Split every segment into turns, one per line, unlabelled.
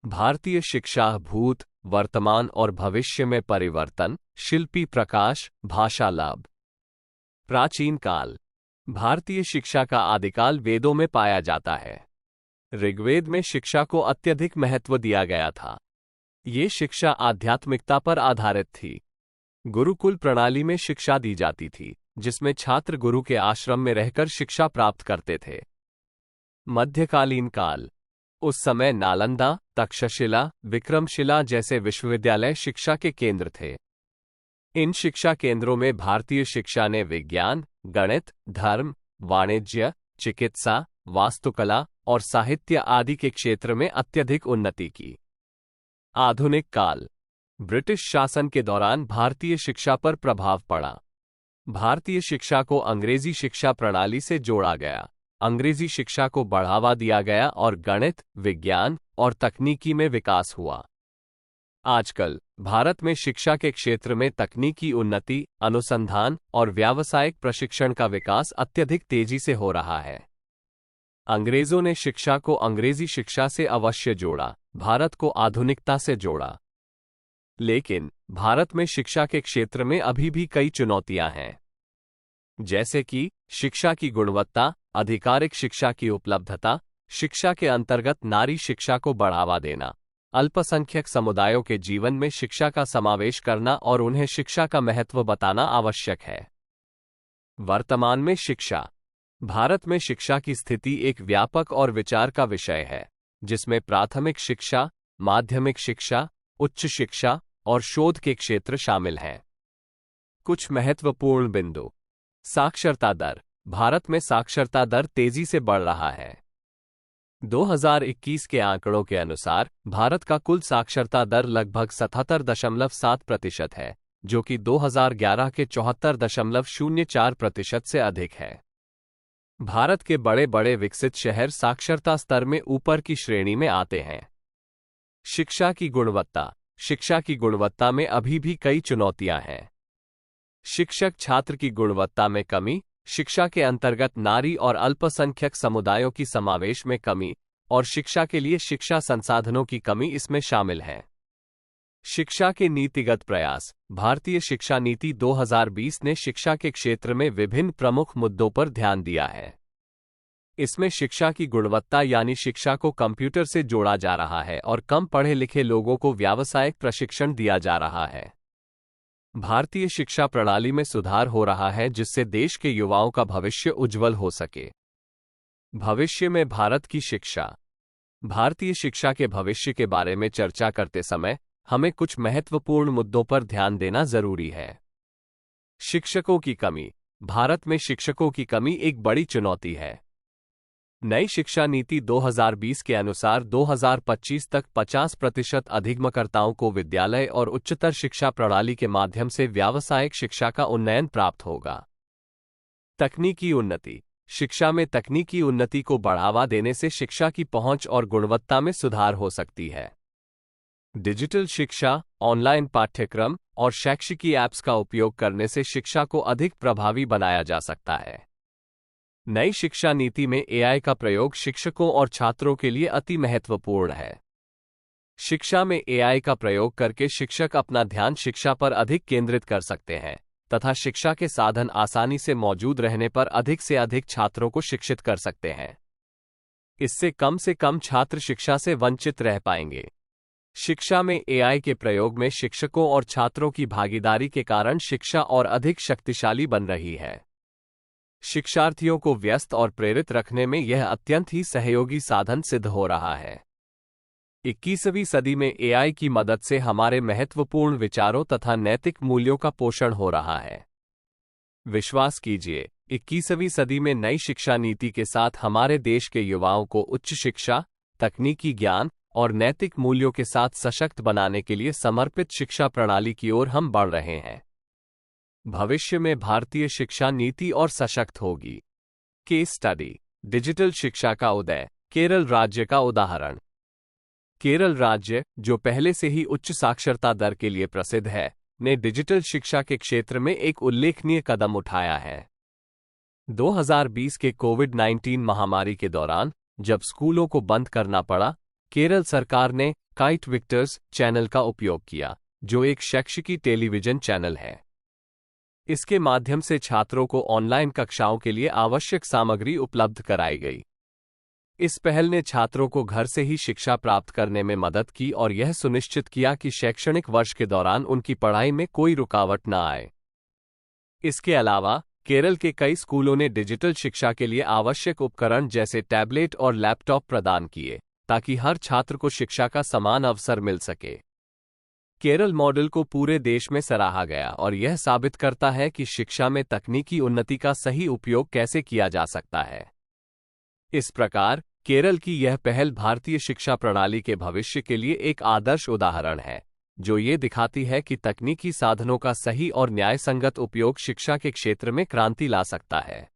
भारतीय शिक्षा भूत, वर्तमान और भविष्य में परिवर्तन। शिल्पी प्रकाश, भाषा लाभ। प्राचीन काल। भारतीय शिक्षा का आदिकाल वेदों में पाया जाता है। ऋग्वेद में शिक्षा को अत्यधिक महत्व दिया गया था। ये शिक्षा आध्यात्मिकता पर आधारित थी। गुरुकुल प्रणाली में शिक्षा दी जाती थी, जिसमें छात्र गुरु के आश्रम में रहकर शिक्षा प्राप्त करते थे। मध्यकालीन काल। उस समय नालंदा, तक्षशिला, विक्रमशिला जैसे विश्वविद्यालय शिक्षा के केंद्र थे। इन शिक्षा केंद्रों में भारतीय शिक्षा ने विज्ञान, गणित, धर्म, वाणिज्य, चिकित्सा, वास्तुकला और साहित्य आदि के क्षेत्र में अत्यधिक उन्नति की। आधुनिक काल। ब्रिटिश शासन के दौरान भारतीय शिक्षा पर प्रभाव पड़ा। भारतीय शिक्षा को अंग्रेजी शिक्षा प्रणाली से जोड़ा गया। अंग्रेजी शिक्षा को बढ़ावा दिया गया और गणित, विज्ञान और तकनीकी में विकास हुआ। आजकल भारत में शिक्षा के क्षेत्र में तकनीकी उन्नति, अनुसंधान और व्यावसायिक प्रशिक्षण का विकास अत्यधिक तेजी से हो रहा है। अंग्रेजों ने शिक्षा को अंग्रेजी शिक्षा से अवश्य जोड़ा, भारत को आधुनिकता से जोड़ा। लेकिन भारत में शिक्षा के क्षेत्र में अभी भी कई चुनौतियां हैं, जैसे कि शिक्षा की गुणवत्ता, आधिकारिक शिक्षा की उपलब्धता, शिक्षा के अंतर्गत नारी शिक्षा को बढ़ावा देना, अल्पसंख्यक समुदायों के जीवन में शिक्षा का समावेश करना और उन्हें शिक्षा का महत्व बताना आवश्यक है। वर्तमान में शिक्षा। भारत में शिक्षा की स्थिति एक व्यापक और विचार का विषय है, जिसमें प्राथमिक शिक्षा, माध्यमिक शिक्षा, उच्च शिक्षा और शोध के क्षेत्र शामिल हैं। कुछ महत्वपूर्ण बिंदु। साक्षरता दर। भारत में साक्षरता दर तेजी से बढ़ रहा है। 2021 के आंकड़ों के अनुसार भारत का कुल साक्षरता दर लगभग 77.7% है, जो कि 2011 के 74.04% से अधिक है। भारत के बड़े बड़े विकसित शहर साक्षरता स्तर में ऊपर की श्रेणी में आते हैं। शिक्षा की गुणवत्ता। शिक्षा की गुणवत्ता में अभी भी कई चुनौतियां हैं। शिक्षक छात्र की गुणवत्ता में कमी, शिक्षा के अंतर्गत नारी और अल्पसंख्यक समुदायों की समावेश में कमी और शिक्षा के लिए शिक्षा संसाधनों की कमी इसमें शामिल है। शिक्षा के नीतिगत प्रयास। भारतीय शिक्षा नीति 2020 ने शिक्षा के क्षेत्र में विभिन्न प्रमुख मुद्दों पर ध्यान दिया है। इसमें शिक्षा की गुणवत्ता यानी शिक्षा को कंप्यूटर से जोड़ा जा रहा है और कम पढ़े लिखे लोगों को व्यावसायिक प्रशिक्षण दिया जा रहा है। भारतीय शिक्षा प्रणाली में सुधार हो रहा है, जिससे देश के युवाओं का भविष्य उज्जवल हो सके। भविष्य में भारत की शिक्षा। भारतीय शिक्षा के भविष्य के बारे में चर्चा करते समय हमें कुछ महत्वपूर्ण मुद्दों पर ध्यान देना जरूरी है। शिक्षकों की कमी। भारत में शिक्षकों की कमी एक बड़ी चुनौती है। नई शिक्षा नीति 2020 के अनुसार 2025 तक 50% अधिगमकर्ताओं को विद्यालय और उच्चतर शिक्षा प्रणाली के माध्यम से व्यावसायिक शिक्षा का उन्नयन प्राप्त होगा। तकनीकी उन्नति। शिक्षा में तकनीकी उन्नति को बढ़ावा देने से शिक्षा की पहुंच और गुणवत्ता में सुधार हो सकती है। डिजिटल शिक्षा, ऑनलाइन पाठ्यक्रम और शैक्षिकी ऐप्स का उपयोग करने से शिक्षा को अधिक प्रभावी बनाया जा सकता है। नई शिक्षा नीति में एआई का प्रयोग शिक्षकों और छात्रों के लिए अति महत्वपूर्ण है। शिक्षा में एआई का प्रयोग करके शिक्षक अपना ध्यान शिक्षा पर अधिक केंद्रित कर सकते हैं तथा शिक्षा के साधन आसानी से मौजूद रहने पर अधिक से अधिक छात्रों को शिक्षित कर सकते हैं। इससे कम से कम छात्र शिक्षा से वंचित रह पाएंगे। शिक्षा में एआई के प्रयोग में शिक्षकों और छात्रों की भागीदारी के कारण शिक्षा और अधिक शक्तिशाली बन रही है। शिक्षार्थियों को व्यस्त और प्रेरित रखने में यह अत्यंत ही सहयोगी साधन सिद्ध हो रहा है। 21वीं सदी में एआई की मदद से हमारे महत्वपूर्ण विचारों तथा नैतिक मूल्यों का पोषण हो रहा है। विश्वास कीजिए, 21वीं सदी में नई शिक्षा नीति के साथ हमारे देश के युवाओं को उच्च शिक्षा, तकनीकी ज्ञान और नैतिक मूल्यों के साथ सशक्त बनाने के लिए समर्पित शिक्षा प्रणाली की ओर हम बढ़ रहे हैं। भविष्य में भारतीय शिक्षा नीति और सशक्त होगी। Case study. डिजिटल शिक्षा का उदय। केरल राज्य का उदाहरण। केरल राज्य, जो पहले से ही उच्च साक्षरता दर के लिए प्रसिद्ध है, ने डिजिटल शिक्षा के क्षेत्र में एक उल्लेखनीय कदम उठाया है। 2020 के कोविड-19 महामारी के दौरान जब स्कूलों को बंद करना पड़ा, केरल सरकार ने काइट विक्टर्स चैनल का उपयोग किया, जो एक शैक्षिकी टेलीविजन चैनल है। इसके माध्यम से छात्रों को ऑनलाइन कक्षाओं के लिए आवश्यक सामग्री उपलब्ध कराई गई। इस पहल ने छात्रों को घर से ही शिक्षा प्राप्त करने में मदद की और यह सुनिश्चित किया कि शैक्षणिक वर्ष के दौरान उनकी पढ़ाई में कोई रुकावट न आए। इसके अलावा केरल के कई स्कूलों ने डिजिटल शिक्षा के लिए आवश्यक उपकरण जैसे टैबलेट और लैपटॉप प्रदान किए, ताकि हर छात्र को शिक्षा का समान अवसर मिल सके। केरल मॉडल को पूरे देश में सराहा गया और यह साबित करता है कि शिक्षा में तकनीकी उन्नति का सही उपयोग कैसे किया जा सकता है। इस प्रकार केरल की यह पहल भारतीय शिक्षा प्रणाली के भविष्य के लिए एक आदर्श उदाहरण है, जो ये दिखाती है कि तकनीकी साधनों का सही और न्यायसंगत उपयोग शिक्षा के क्षेत्र में क्रांति ला सकता है।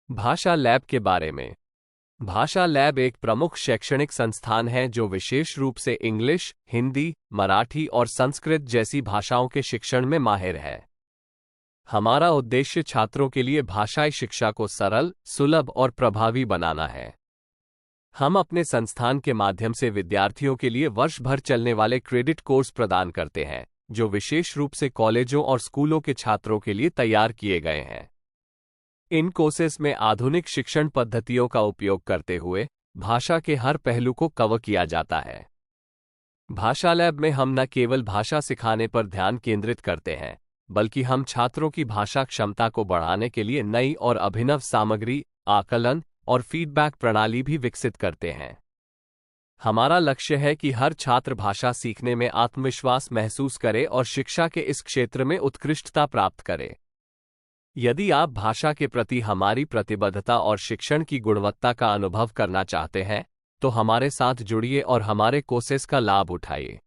भाषा लैब के बारे में। भाषा लैब एक प्रमुख शैक्षणिक संस्थान है जो विशेष रूप से इंग्लिश, हिंदी, मराठी और संस्कृत जैसी भाषाओं के शिक्षण में माहिर है। हमारा उद्देश्य छात्रों के लिए भाषाई शिक्षा को सरल, सुलभ और प्रभावी बनाना है। हम अपने संस्थान के माध्यम से विद्यार्थियों के लिए वर्ष भर चलने वाले क्रेडिट कोर्स प्रदान करते हैं, जो विशेष रूप से कॉलेजों और स्कूलों के छात्रों के लिए तैयार किए गए हैं। इन कोर्सेस में आधुनिक शिक्षण पद्धतियों का उपयोग करते हुए भाषा के हर पहलू को कवर किया जाता है। भाषा लैब में हम न केवल भाषा सिखाने पर ध्यान केंद्रित करते हैं, बल्कि हम छात्रों की भाषा क्षमता को बढ़ाने के लिए नई और अभिनव सामग्री, आकलन और फीडबैक प्रणाली भी विकसित करते हैं। हमारा लक्ष्य है कि हर छात्र भाषा सीखने में आत्मविश्वास महसूस करे और शिक्षा के इस क्षेत्र में उत्कृष्टता प्राप्त करे। यदि आप भाषा के प्रति हमारी प्रतिबद्धता और शिक्षण की गुणवत्ता का अनुभव करना चाहते हैं, तो हमारे साथ जुड़िए और हमारे कोर्सेस का लाभ उठाइए।